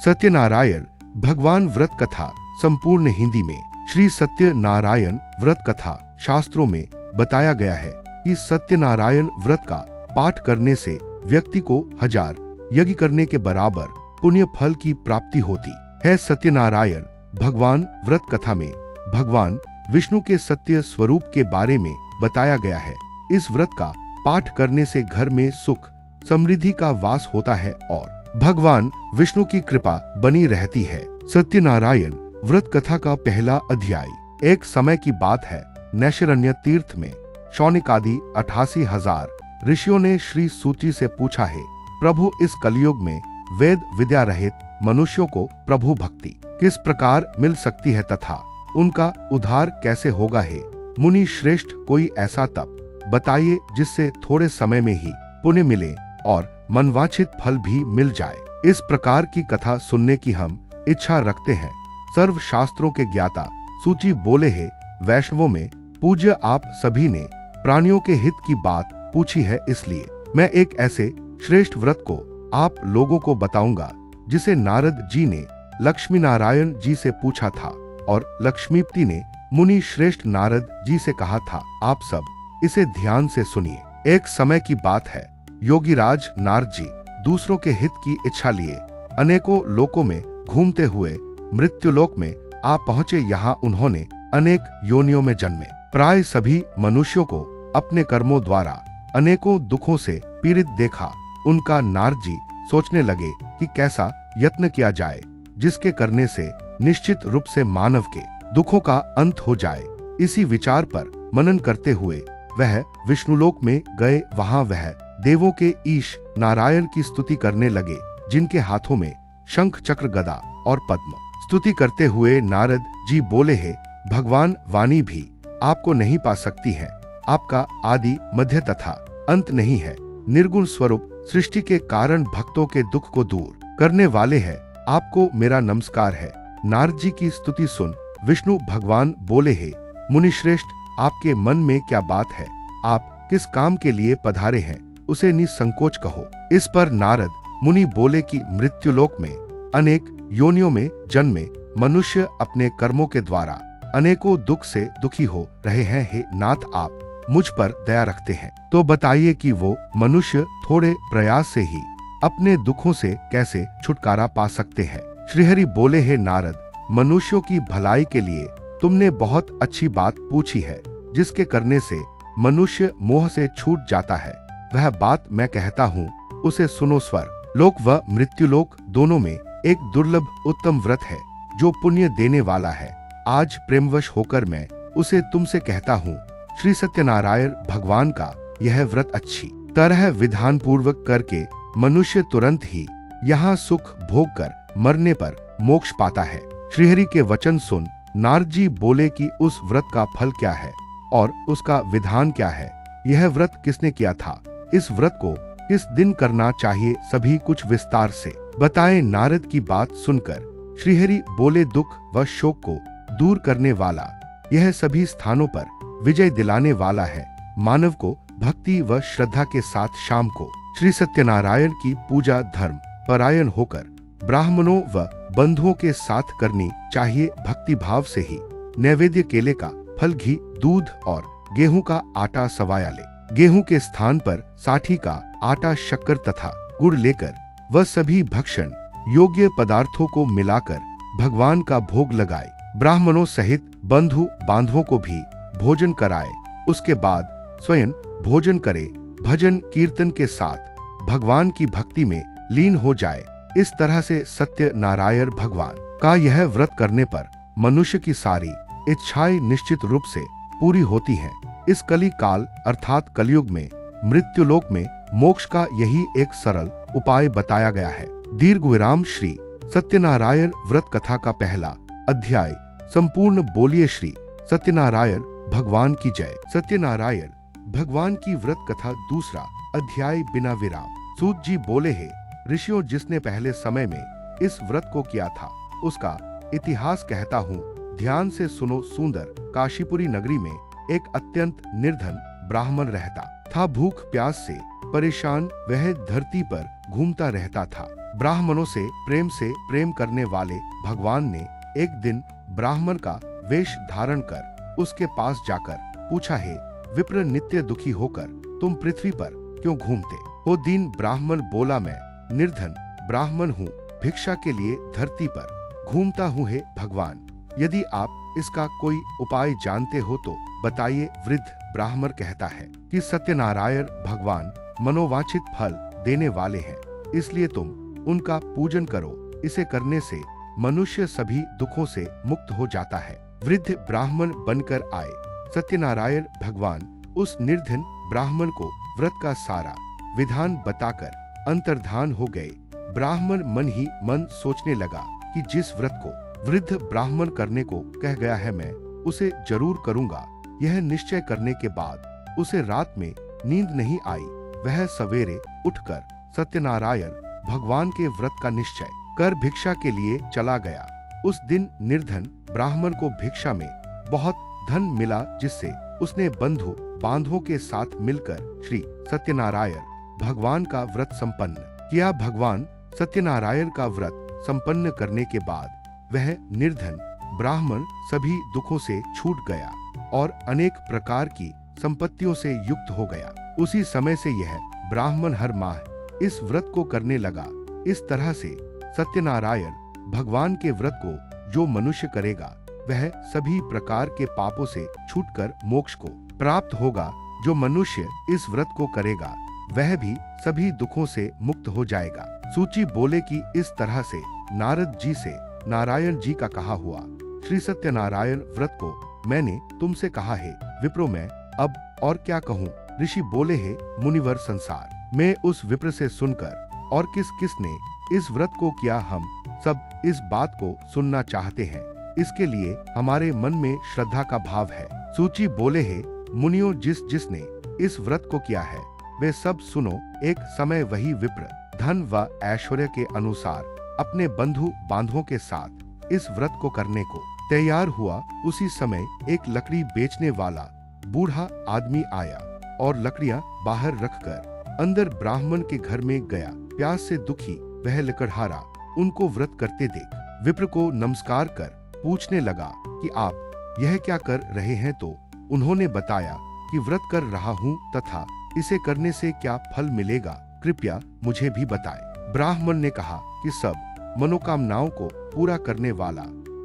सत्यनारायण भगवान व्रत कथा संपूर्ण हिंदी में। श्री सत्यनारायण व्रत कथा शास्त्रों में बताया गया है कि सत्यनारायण व्रत का पाठ करने से व्यक्ति को 1000 यज्ञ करने के बराबर पुण्य फल की प्राप्ति होती है। सत्यनारायण भगवान व्रत कथा में भगवान विष्णु के सत्य स्वरूप के बारे में बताया गया है। इस व्रत का पाठ करने से घर में सुख समृद्धि का वास होता है और भगवान विष्णु की कृपा बनी रहती है। सत्यनारायण व्रत कथा का पहला अध्याय। एक समय की बात है, नैमिषारण्य तीर्थ में शौनक आदि 88,000 ऋषियों ने श्री सूची से पूछा है, प्रभु इस कलयुग में वेद विद्या रहित मनुष्यों को प्रभु भक्ति किस प्रकार मिल सकती है तथा उनका उद्धार कैसे होगा है। मुनि श्रेष्ठ कोई ऐसा तप बताइए जिससे थोड़े समय में ही पुण्य मिले और मनवांछित फल भी मिल जाए। इस प्रकार की कथा सुनने की हम इच्छा रखते हैं। सर्व शास्त्रों के ज्ञाता सूची बोले है, वैष्णवों में पूज्य आप सभी ने प्राणियों के हित की बात पूछी है, इसलिए मैं एक ऐसे श्रेष्ठ व्रत को आप लोगों को बताऊंगा जिसे नारद जी ने लक्ष्मी नारायण जी से पूछा था और लक्ष्मीपति ने मुनि श्रेष्ठ नारद जी से कहा था, आप सब इसे ध्यान से सुनिए। एक समय की बात है, योगीराज नारद जी दूसरों के हित की इच्छा लिए अनेकों लोकों में घूमते हुए मृत्युलोक में आ पहुंचे। यहाँ उन्होंने अनेक योनियों में जन्मे। प्राय सभी मनुष्यों को अपने कर्मों द्वारा अनेकों दुखों से पीड़ित देखा। उनका नारद जी सोचने लगे कि कैसा यत्न किया जाए जिसके करने से निश्चित रूप से मानव के दुखों का अंत हो जाए। इसी विचार पर मनन करते हुए वह विष्णुलोक में गए। वहां वह देवों के ईश नारायण की स्तुति करने लगे, जिनके हाथों में शंख चक्र गदा और पद्म। स्तुति करते हुए नारद जी बोले है, भगवान वाणी भी आपको नहीं पा सकती है। आपका आदि मध्य तथा अंत नहीं है। निर्गुण स्वरूप सृष्टि के कारण भक्तों के दुख को दूर करने वाले हैं। आपको मेरा नमस्कार है। नारद जी की स्तुति सुन विष्णु भगवान बोले है, मुनिश्रेष्ठ आपके मन में क्या बात है? आप किस काम के लिए पधारे हैं उसे निसंकोच कहो। इस पर नारद मुनि बोले कि मृत्युलोक में अनेक योनियों में जन्मे मनुष्य अपने कर्मों के द्वारा अनेकों दुख से दुखी हो रहे हैं। हे नाथ, आप मुझ पर दया रखते हैं तो बताइए कि वो मनुष्य थोड़े प्रयास से ही अपने दुखों से कैसे छुटकारा पा सकते हैं। श्रीहरि बोले, हे नारद, मनुष्यों की भलाई के लिए तुमने बहुत अच्छी बात पूछी है। जिसके करने से मनुष्य मोह से छूट जाता है, वह बात मैं कहता हूँ, उसे सुनो। स्वर लोक व मृत्युलोक दोनों में एक दुर्लभ उत्तम व्रत है जो पुण्य देने वाला है। आज प्रेमवश होकर मैं उसे तुमसे कहता हूँ। श्री सत्यनारायण भगवान का यह व्रत अच्छी तरह विधान पूर्वक करके मनुष्य तुरंत ही यहाँ सुख भोग कर मरने पर मोक्ष पाता है। श्रीहरि के वचन सुन नारद जी बोले कि उस व्रत का फल क्या है और उसका विधान क्या है। यह व्रत किसने किया था? इस व्रत को किस दिन करना चाहिए? सभी कुछ विस्तार से बताए। नारद की बात सुनकर श्रीहरि बोले, दुख व शोक को दूर करने वाला, यह सभी स्थानों पर विजय दिलाने वाला है। मानव को भक्ति व श्रद्धा के साथ शाम को श्री सत्यनारायण की पूजा धर्म परायण होकर ब्राह्मणों व बंधुओं के साथ करनी चाहिए। भक्ति भाव से ही नैवेद्य केले का फल, घी, दूध और गेहूं का आटा सवाया ले। गेहूं के स्थान पर साठी का आटा, शक्कर तथा गुड़ लेकर वह सभी भक्षण योग्य पदार्थों को मिलाकर भगवान का भोग लगाए। ब्राह्मणों सहित बंधु बांधवों को भी भोजन कराए। उसके बाद स्वयं भोजन करे, भजन कीर्तन के साथ भगवान की भक्ति में लीन हो जाए। इस तरह से सत्यनारायण भगवान का यह व्रत करने पर मनुष्य की सारी इच्छाएं निश्चित रूप से पूरी होती हैं। इस कली काल अर्थात कलयुग में मृत्युलोक में मोक्ष का यही एक सरल उपाय बताया गया है। दीर्घ विराम। श्री सत्यनारायण व्रत कथा का पहला अध्याय संपूर्ण। बोलिए श्री सत्यनारायण भगवान की जय। सत्यनारायण भगवान की व्रत कथा दूसरा अध्याय बिना विराम। सूत जी बोले है, ऋषियों, जिसने पहले समय में इस व्रत को किया था उसका इतिहास कहता हूँ, ध्यान से सुनो। सुंदर काशीपुरी नगरी में एक अत्यंत निर्धन ब्राह्मण रहता था। भूख प्यास से परेशान वह धरती पर घूमता रहता था। ब्राह्मणों से प्रेम करने वाले भगवान ने एक दिन ब्राह्मण का वेश धारण कर उसके पास जाकर पूछा, है विप्र, नित्य दुखी होकर तुम पृथ्वी पर क्यों घूमते हो? दीन ब्राह्मण बोला, मैं निर्धन ब्राह्मण हूँ, भिक्षा के लिए धरती पर घूमता हूँ। हे भगवान, यदि आप इसका कोई उपाय जानते हो तो बताइए। वृद्ध ब्राह्मण कहता है कि सत्यनारायण भगवान मनोवांछित फल देने वाले हैं, इसलिए तुम उनका पूजन करो। इसे करने से मनुष्य सभी दुखों से मुक्त हो जाता है। वृद्ध ब्राह्मण बनकर आए सत्यनारायण भगवान उस निर्धन ब्राह्मण को व्रत का सारा विधान बताकर अंतर्धान हो गए। ब्राह्मण मन ही मन सोचने लगा कि जिस व्रत को वृद्ध ब्राह्मण करने को कह गया है, मैं उसे जरूर करूंगा। यह निश्चय करने के बाद उसे रात में नींद नहीं आई। वह सवेरे उठकर सत्यनारायण भगवान के व्रत का निश्चय कर भिक्षा के लिए चला गया। उस दिन निर्धन ब्राह्मण को भिक्षा में बहुत धन मिला, जिससे उसने बंधु बांधवों के साथ मिलकर श्री सत्यनारायण भगवान का व्रत संपन्न किया। भगवान सत्यनारायण का व्रत संपन्न करने के बाद वह निर्धन ब्राह्मण सभी दुखों से छूट गया और अनेक प्रकार की संपत्तियों से युक्त हो गया। उसी समय से यह ब्राह्मण हर माह इस व्रत को करने लगा। इस तरह से सत्यनारायण भगवान के व्रत को जो मनुष्य करेगा वह सभी प्रकार के पापों से छूटकर मोक्ष को प्राप्त होगा। जो मनुष्य इस व्रत को करेगा वह भी सभी दुखों से मुक्त हो जाएगा। सूची बोले कि इस तरह से नारद जी से नारायण जी का कहा हुआ श्री सत्यनारायण व्रत को मैंने तुमसे कहा है। विप्रो, मैं अब और क्या कहूँ? ऋषि बोले, है मुनिवर, संसार में उस विप्र से सुनकर और किस किस ने इस व्रत को किया, हम सब इस बात को सुनना चाहते हैं। इसके लिए हमारे मन में श्रद्धा का भाव है। सूची बोले, है मुनियों, जिसने इस व्रत को किया है वे सब सुनो। एक समय वही विप्र धन व ऐश्वर्य के अनुसार अपने बंधु बांधवों के साथ इस व्रत को करने को तैयार हुआ। उसी समय एक लकड़ी बेचने वाला बूढ़ा आदमी आया और लकड़ियां बाहर रखकर अंदर ब्राह्मण के घर में गया। प्यास से दुखी वह लकड़हारा उनको व्रत करते देख विप्र को नमस्कार कर पूछने लगा कि आप यह क्या कर रहे हैं? तो उन्होंने बताया कि व्रत कर रहा हूँ तथा इसे करने से क्या फल मिलेगा, कृपया मुझे भी बताएं। ब्राह्मण ने कहा कि सब मनोकामनाओं को पूरा करने वाला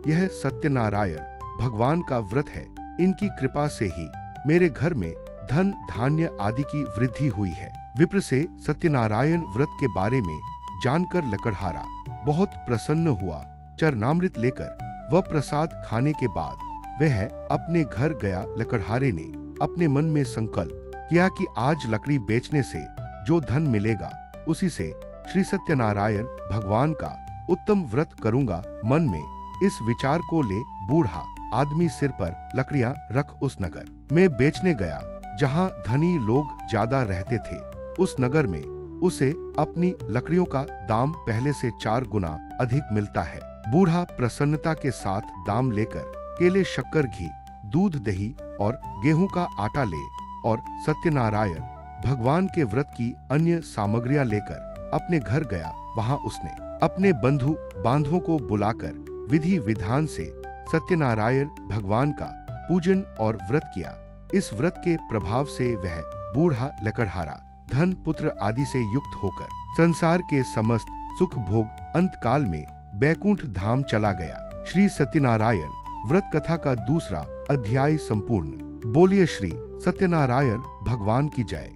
यह सत्यनारायण भगवान का व्रत है। इनकी कृपा से ही मेरे घर में धन धान्य आदि की वृद्धि हुई है। विप्र से सत्यनारायण व्रत के बारे में जानकर लकड़हारा बहुत प्रसन्न हुआ। चरणामृत लेकर वह प्रसाद खाने के बाद वह अपने घर गया। लकड़हारे ने अपने मन में संकल्प किया कि आज लकड़ी बेचने से जो धन मिलेगा उसी से श्री सत्यनारायण भगवान का उत्तम व्रत करूंगा। मन में इस विचार को ले बूढ़ा आदमी सिर पर लकड़ियां रख उस नगर में बेचने गया जहां धनी लोग ज्यादा रहते थे। उस नगर में उसे अपनी लकड़ियों का दाम पहले से 4 गुना अधिक मिलता है। बूढ़ा प्रसन्नता के साथ दाम लेकर केले, शक्कर, घी, दूध, दही और गेहूं का आटा ले और सत्यनारायण भगवान के व्रत की अन्य सामग्रियां लेकर अपने घर गया। वहां उसने अपने बंधु बांधवों को बुलाकर विधि विधान से सत्यनारायण भगवान का पूजन और व्रत किया। इस व्रत के प्रभाव से वह बूढ़ा लकड़हारा धन पुत्र आदि से युक्त होकर संसार के समस्त सुख भोग अंत काल में बैकुंठ धाम चला गया। श्री सत्यनारायण व्रत कथा का दूसरा अध्याय संपूर्ण। बोलिए श्री सत्यनारायण भगवान की जय।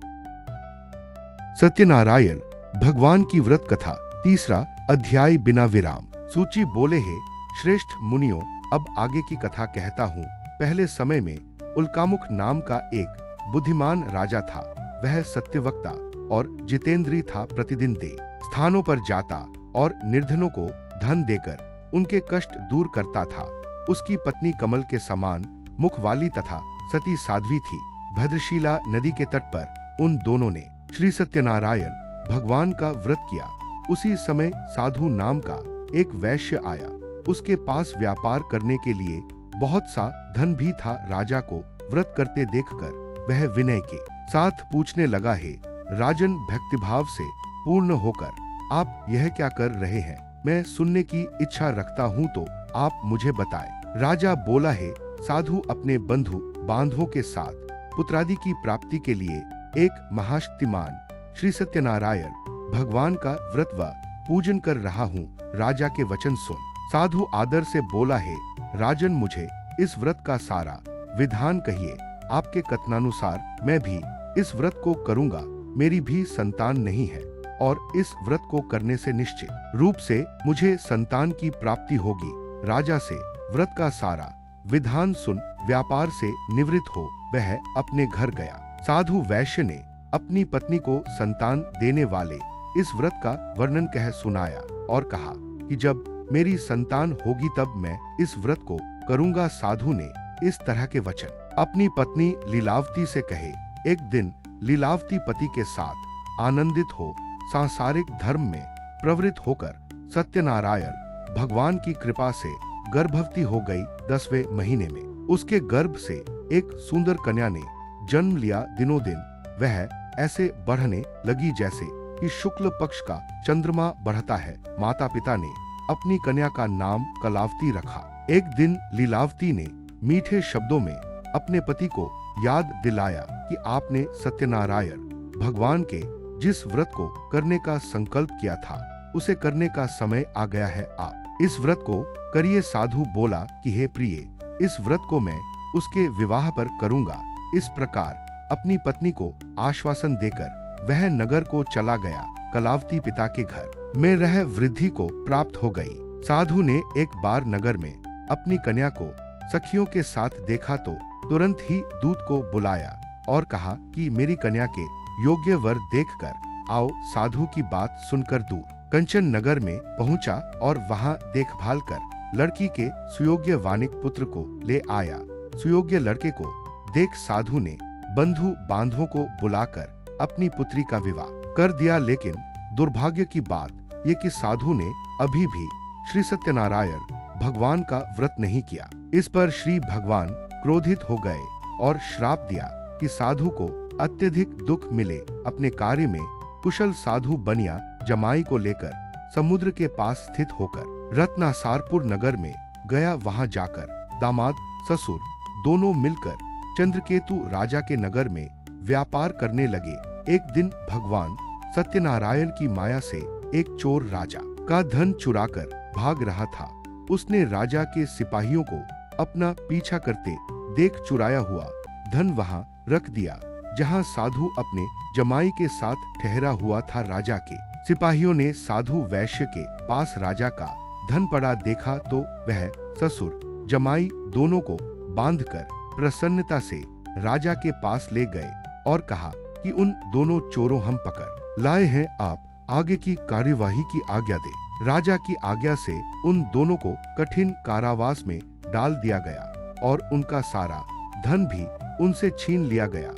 सत्यनारायण भगवान की व्रत कथा तीसरा अध्याय बिना विराम। सूची बोले, है श्रेष्ठ मुनियों, अब आगे की कथा कहता हूँ। पहले समय में उल्कामुख नाम का एक बुद्धिमान राजा था। वह सत्यवक्ता और जितेंद्री था। प्रतिदिन दे स्थानों पर जाता और निर्धनों को धन देकर उनके कष्ट दूर करता था। उसकी पत्नी कमल के समान मुख वाली तथा सती साध्वी थी। भद्रशिला नदी के तट पर उन दोनों ने श्री सत्यनारायण भगवान का व्रत किया। उसी समय साधु नाम का एक वैश्य आया। उसके पास व्यापार करने के लिए बहुत सा धन भी था। राजा को व्रत करते देखकर वह विनय के साथ पूछने लगा, है राजन, भक्तिभाव से पूर्ण होकर आप यह क्या कर रहे हैं? मैं सुनने की इच्छा रखता हूँ तो आप मुझे बताएं। राजा बोला है, साधु अपने बंधु बांधवों के साथ पुत्रादि की प्राप्ति के लिए एक महाशक्तिमान श्री सत्यनारायण भगवान का व्रत व पूजन कर रहा हूँ। राजा के वचन सुन साधु आदर से बोला है, राजन मुझे इस व्रत का सारा विधान कहिए। आपके कथनानुसार मैं भी इस व्रत को करूँगा। मेरी भी संतान नहीं है और इस व्रत को करने से निश्चित रूप से मुझे संतान की प्राप्ति होगी। राजा से व्रत का सारा विधान सुन व्यापार से निवृत्त हो वह अपने घर गया। साधु वैश्य ने अपनी पत्नी को संतान देने वाले इस व्रत का वर्णन कह सुनाया और कहा कि जब मेरी संतान होगी तब मैं इस व्रत को करूंगा। साधु ने इस तरह के वचन अपनी पत्नी लीलावती से कहे। एक दिन लीलावती पति के साथ आनंदित हो सांसारिक धर्म में प्रवृत्त होकर सत्यनारायण भगवान की कृपा से गर्भवती हो गई। 10वें महीने में उसके गर्भ से एक सुंदर कन्या ने जन्म लिया। दिनों दिन वह ऐसे बढ़ने लगी जैसे कि शुक्ल पक्ष का चंद्रमा बढ़ता है। माता पिता ने अपनी कन्या का नाम कलावती रखा। एक दिन लीलावती ने मीठे शब्दों में अपने पति को याद दिलाया कि आपने सत्यनारायण भगवान के जिस व्रत को करने का संकल्प किया था उसे करने का समय आ गया है। आप इस व्रत को करिए। साधु बोला कि हे प्रिय, इस व्रत को मैं उसके विवाह पर करूंगा। इस प्रकार अपनी पत्नी को आश्वासन देकर वह नगर को चला गया। कलावती पिता के घर में रह वृद्धि को प्राप्त हो गई। साधु ने एक बार नगर में अपनी कन्या को सखियों के साथ देखा तो तुरंत ही दूत को बुलाया और कहा कि मेरी कन्या के योग्य वर देखकर आओ। साधु की बात सुनकर दूर कंचन नगर में पहुंचा और वहां देखभाल कर लड़की के सुयोग्य वानिक पुत्र को ले आया। सुयोग्य लड़के को देख साधु ने बंधु बांधवों को बुलाकर अपनी पुत्री का विवाह कर दिया। लेकिन दुर्भाग्य की बात ये कि साधु ने अभी भी श्री सत्यनारायण भगवान का व्रत नहीं किया। इस पर श्री भगवान क्रोधित हो गए और श्राप दिया कि साधु को अत्यधिक दुख मिले। अपने कार्य में कुशल साधु बनिया जमाई को लेकर समुद्र के पास स्थित होकर रत्नासारपुर नगर में गया। वहां जाकर दामाद ससुर दोनों मिलकर चंद्रकेतु राजा के नगर में व्यापार करने लगे। एक दिन भगवान सत्यनारायण की माया से एक चोर राजा का धन चुराकर भाग रहा था। उसने राजा के सिपाहियों को अपना पीछा करते देख चुराया हुआ धन वहां रख दिया जहां साधु अपने जमाई के साथ ठहरा हुआ था। राजा के सिपाहियों ने साधु वैश्य के पास राजा का धन पड़ा देखा तो वह ससुर जमाई दोनों को बांधकर प्रसन्नता से राजा के पास ले गए और कहा कि उन दोनों चोरों हम पकड़ लाए हैं, आप आगे की कार्यवाही की आज्ञा दे। राजा की आज्ञा से उन दोनों को कठिन कारावास में डाल दिया गया और उनका सारा धन भी उनसे छीन लिया गया।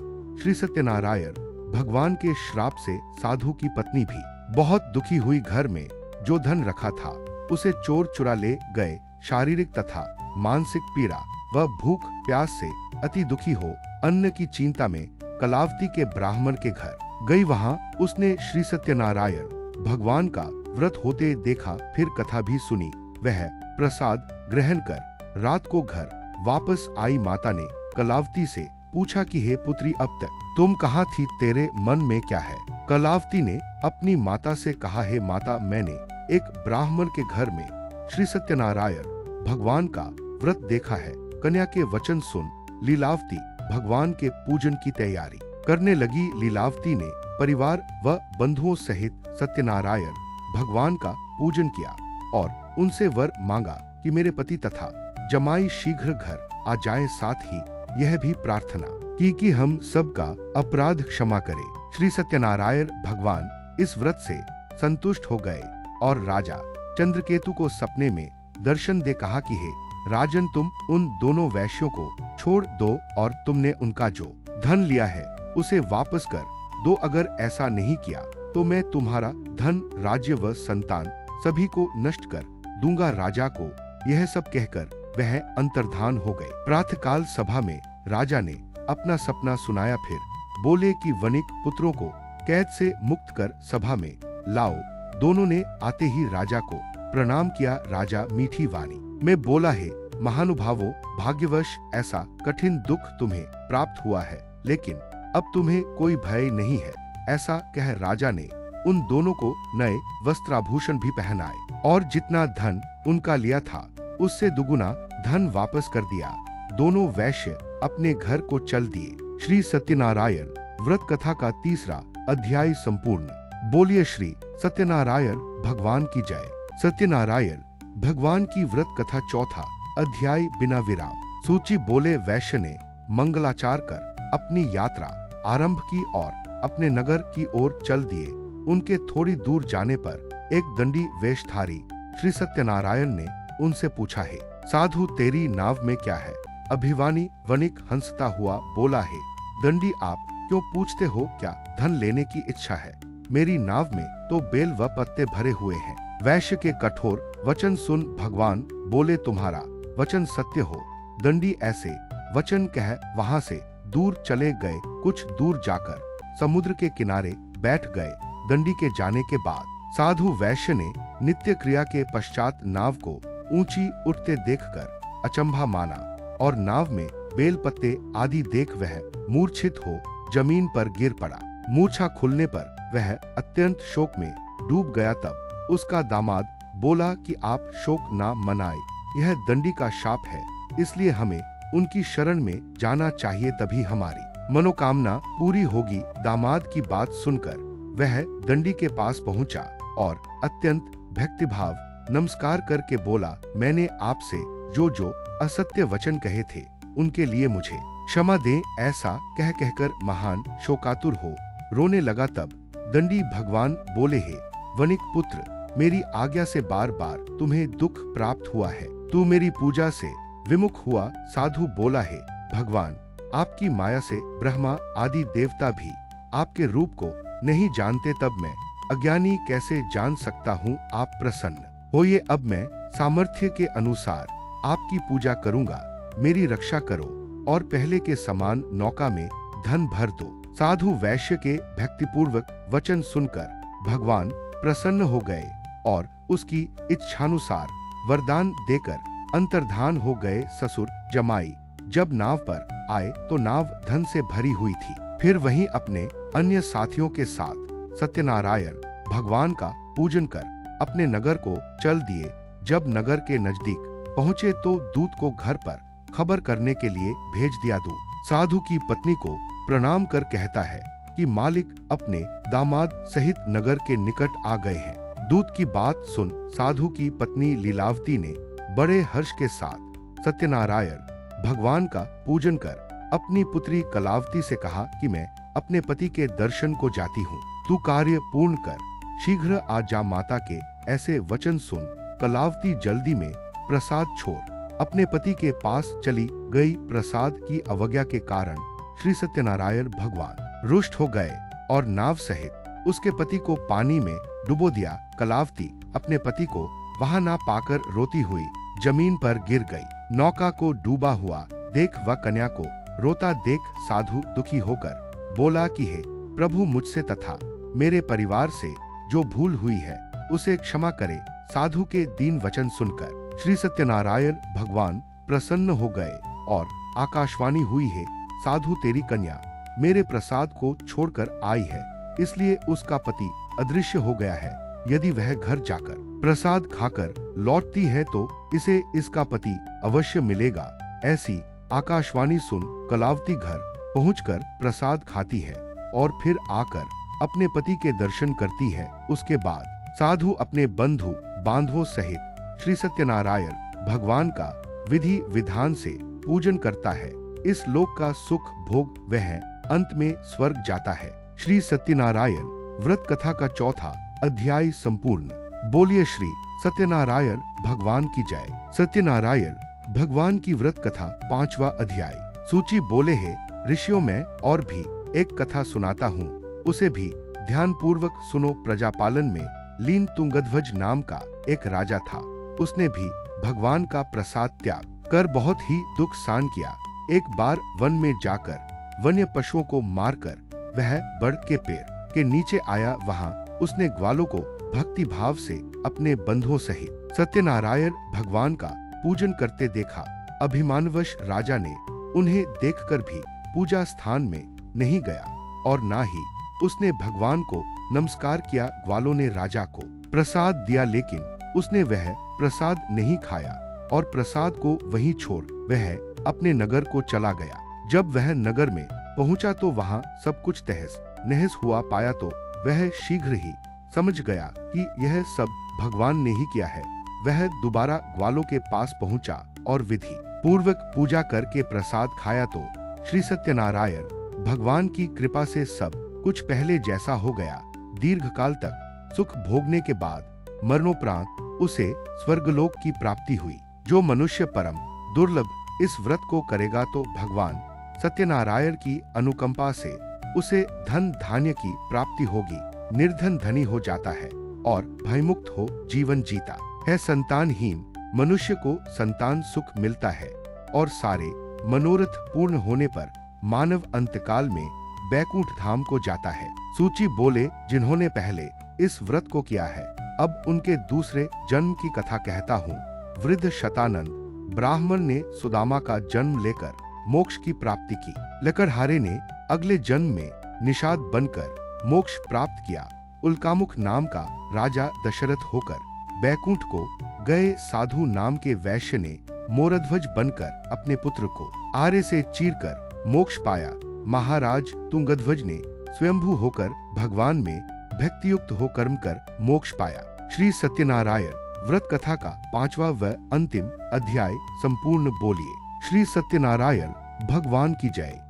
श्री सत्यनारायण भगवान के श्राप से साधु की पत्नी भी बहुत दुखी हुई। घर में जो धन रखा था उसे चोर चुरा ले गए। शारीरिक तथा मानसिक पीड़ा व भूख प्यास से अति दुखी हो अन्न की चिंता में कलावती के ब्राह्मण के घर गई। वहां उसने श्री सत्यनारायण भगवान का व्रत होते देखा। फिर कथा भी सुनी। वह प्रसाद ग्रहण कर रात को घर वापस आई। माता ने कलावती से पूछा कि हे पुत्री, अब तक तुम कहाँ थी? तेरे मन में क्या है? कलावती ने अपनी माता से कहा, हे माता, मैंने एक ब्राह्मण के घर में श्री सत्यनारायण भगवान का व्रत देखा है। कन्या के वचन सुन लीलावती भगवान के पूजन की तैयारी करने लगी। लीलावती ने परिवार व बंधुओं सहित सत्यनारायण भगवान का पूजन किया और उनसे वर मांगा कि मेरे पति तथा जमाई शीघ्र घर आ जाएं। साथ ही यह भी प्रार्थना की कि हम सबका अपराध क्षमा करे। श्री सत्यनारायण भगवान इस व्रत से संतुष्ट हो गए और राजा चंद्रकेतु को सपने में दर्शन दे कहा कि हे राजन, तुम उन दोनों वैश्यों को छोड़ दो और तुमने उनका जो धन लिया है उसे वापस कर दो। अगर ऐसा नहीं किया तो मैं तुम्हारा धन, राज्य व संतान सभी को नष्ट कर दूंगा। राजा को यह सब कहकर वह अंतर्धान हो गए। प्रातःकाल सभा में राजा ने अपना सपना सुनाया। फिर बोले कि वनिक पुत्रों को कैद से मुक्त कर सभा में लाओ। दोनों ने आते ही राजा को प्रणाम किया। राजा मीठी वाणी में बोला है, महानुभावों, भाग्यवश ऐसा कठिन दुख तुम्हें प्राप्त हुआ है, लेकिन अब तुम्हें कोई भय नहीं है। ऐसा कह राजा ने उन दोनों को नए वस्त्राभूषण भी पहनाए और जितना धन उनका लिया था उससे दुगुना धन वापस कर दिया। दोनों वैश्य अपने घर को चल दिए। श्री सत्यनारायण व्रत कथा का 3रा अध्याय संपूर्ण। बोलिए श्री सत्यनारायण भगवान की जय। सत्यनारायण भगवान की व्रत कथा 4था अध्याय बिना विराम। सूची बोले, वैश्य ने मंगलाचार कर अपनी यात्रा आरंभ की और अपने नगर की ओर चल दिए। उनके थोड़ी दूर जाने पर एक दंडी वेशधारी श्री सत्यनारायण ने उनसे पूछा है, साधु तेरी नाव में क्या है? अभिमानी वणिक हंसता हुआ बोला है, दंडी आप क्यों पूछते हो, क्या धन लेने की इच्छा है? मेरी नाव में तो बेल व पत्ते भरे हुए हैं। वैश्य के कठोर वचन सुन भगवान बोले, तुम्हारा वचन सत्य हो। दंडी ऐसे वचन कह वहां से दूर चले गए। कुछ दूर जाकर समुद्र के किनारे बैठ गए। दंडी के जाने के बाद साधु वैश्य ने नित्य क्रिया के पश्चात नाव को ऊंची उठते देखकर अचंभा माना और नाव में बेल पत्ते आदि देख वह मूर्छित हो जमीन पर गिर पड़ा। मूर्छा खुलने पर वह अत्यंत शोक में डूब गया। तब उसका दामाद बोला कि आप शोक ना मनाए, यह दंडी का शाप है, इसलिए हमें उनकी शरण में जाना चाहिए, तभी हमारी मनोकामना पूरी होगी। दामाद की बात सुनकर वह दंडी के पास पहुंचा और अत्यंत भक्तिभाव नमस्कार करके बोला, मैंने आपसे जो जो असत्य वचन कहे थे उनके लिए मुझे क्षमा दें। ऐसा कह कहकर महान शोकातुर हो रोने लगा। तब दंडी भगवान बोले, हे वणिक पुत्र, मेरी आज्ञा से बार बार तुम्हें दुख प्राप्त हुआ है, तू मेरी पूजा से विमुख हुआ। साधु बोला है, भगवान आपकी माया से ब्रह्मा आदि देवता भी आपके रूप को नहीं जानते, तब मैं अज्ञानी कैसे जान सकता हूँ? आप प्रसन्न होइए, अब मैं सामर्थ्य के अनुसार आपकी पूजा करूंगा। मेरी रक्षा करो और पहले के समान नौका में धन भर दो। साधु वैश्य के भक्तिपूर्वक वचन सुनकर भगवान प्रसन्न हो गए और उसकी इच्छानुसार वरदान देकर अंतर्धान हो गए। ससुर जमाई जब नाव पर आए तो नाव धन से भरी हुई थी। फिर वहीं अपने अन्य साथियों के साथ सत्यनारायण भगवान का पूजन कर अपने नगर को चल दिए। जब नगर के नजदीक पहुँचे तो दूत को घर पर खबर करने के लिए भेज दिया। दूत साधु की पत्नी को प्रणाम कर कहता है कि मालिक अपने दामाद सहित नगर के निकट आ गए हैं। दूत की बात सुन साधु की पत्नी लीलावती ने बड़े हर्ष के साथ सत्यनारायण भगवान का पूजन कर अपनी पुत्री कलावती से कहा कि मैं अपने पति के दर्शन को जाती हूँ, तू कार्य पूर्ण कर, शीघ्र आ जा। माता के ऐसे वचन सुन कलावती जल्दी में प्रसाद छोड़ अपने पति के पास चली गई। प्रसाद की अवज्ञा के कारण श्री सत्यनारायण भगवान रुष्ट हो गए और नाव सहित उसके पति को पानी में डुबो दिया। कलावती अपने पति को वहां ना पाकर रोती हुई जमीन पर गिर गई। नौका को डूबा हुआ देख वह कन्या को रोता देख साधु दुखी होकर बोला कि हे प्रभु, मुझसे तथा मेरे परिवार से जो भूल हुई है उसे क्षमा करे। साधु के दीन वचन सुनकर श्री सत्यनारायण भगवान प्रसन्न हो गए और आकाशवाणी हुई है, साधु तेरी कन्या मेरे प्रसाद को छोड़कर आई है, इसलिए उसका पति अदृश्य हो गया है। यदि वह घर जाकर प्रसाद खाकर लौटती है तो इसे इसका पति अवश्य मिलेगा। ऐसी आकाशवाणी सुन कलावती घर पहुंचकर प्रसाद खाती है और फिर आकर अपने पति के दर्शन करती है। उसके बाद साधु अपने बंधु बांधवों सहित श्री सत्यनारायण भगवान का विधि विधान से पूजन करता है। इस लोक का सुख भोग वह अंत में स्वर्ग जाता है। श्री सत्यनारायण व्रत कथा का 4था अध्याय संपूर्ण। बोलिए श्री सत्यनारायण भगवान की जय। सत्यनारायण भगवान की व्रत कथा 5वां अध्याय। सूची बोले है, ऋषियों में और भी एक कथा सुनाता हूँ, उसे भी ध्यान पूर्वक सुनो। प्रजापालन में लीन तुंगध्वज नाम का एक राजा था। उसने भी भगवान का प्रसाद त्याग कर बहुत ही दुख सहन किया। एक बार वन में जाकर वन्य पशुओं को मारकर वह बड़ के पेड़ के नीचे आया। वहां उसने ग्वालों को भक्ति भाव से अपने बंधुओं सहित सत्यनारायण भगवान का पूजन करते देखा। अभिमानवश राजा ने उन्हें देखकर भी पूजा स्थान में नहीं गया और ना ही उसने भगवान को नमस्कार किया। ग्वालों ने राजा को प्रसाद दिया, लेकिन उसने वह प्रसाद नहीं खाया और प्रसाद को वहीं छोड़ वह अपने नगर को चला गया। जब वह नगर में पहुंचा तो वहां सब कुछ तहस नहस हुआ पाया तो वह शीघ्र ही समझ गया कि यह सब भगवान ने ही किया है। वह दोबारा ग्वालों के पास पहुंचा और विधि पूर्वक पूजा करके प्रसाद खाया तो श्री सत्यनारायण भगवान की कृपा से सब कुछ पहले जैसा हो गया। दीर्घकाल तक सुख भोगने के बाद मरणोपरांत उसे स्वर्गलोक की प्राप्ति हुई। जो मनुष्य परम दुर्लभ इस व्रत को करेगा तो भगवान सत्यनारायण की अनुकंपा से उसे धन धान्य की प्राप्ति होगी, निर्धन धनी हो जाता है और भयमुक्त हो जीवन जीता है। संतानहीन मनुष्य को संतान सुख मिलता है और सारे मनोरथ पूर्ण होने पर मानव अंतकाल में बैकुंठ धाम को जाता है। सूची बोले, जिन्होंने पहले इस व्रत को किया है अब उनके दूसरे जन्म की कथा कहता हूँ। वृद्ध शतानंद ब्राह्मण ने सुदामा का जन्म लेकर मोक्ष की प्राप्ति की। लकड़हारे ने अगले जन्म में निषाद बनकर मोक्ष प्राप्त किया। उल्कामुख नाम का राजा दशरथ होकर बैकुंठ को गए। साधु नाम के वैश्य ने मोरध्वज बनकर अपने पुत्र को आरे से चीरकर मोक्ष पाया। महाराज तुंगध्वज ने स्वयंभू होकर भगवान में भक्तियुक्त हो कर्म कर मोक्ष पाया। श्री सत्यनारायण व्रत कथा का 5वां व अंतिम अध्याय संपूर्ण बोलिए। श्री सत्यनारायण भगवान की जय।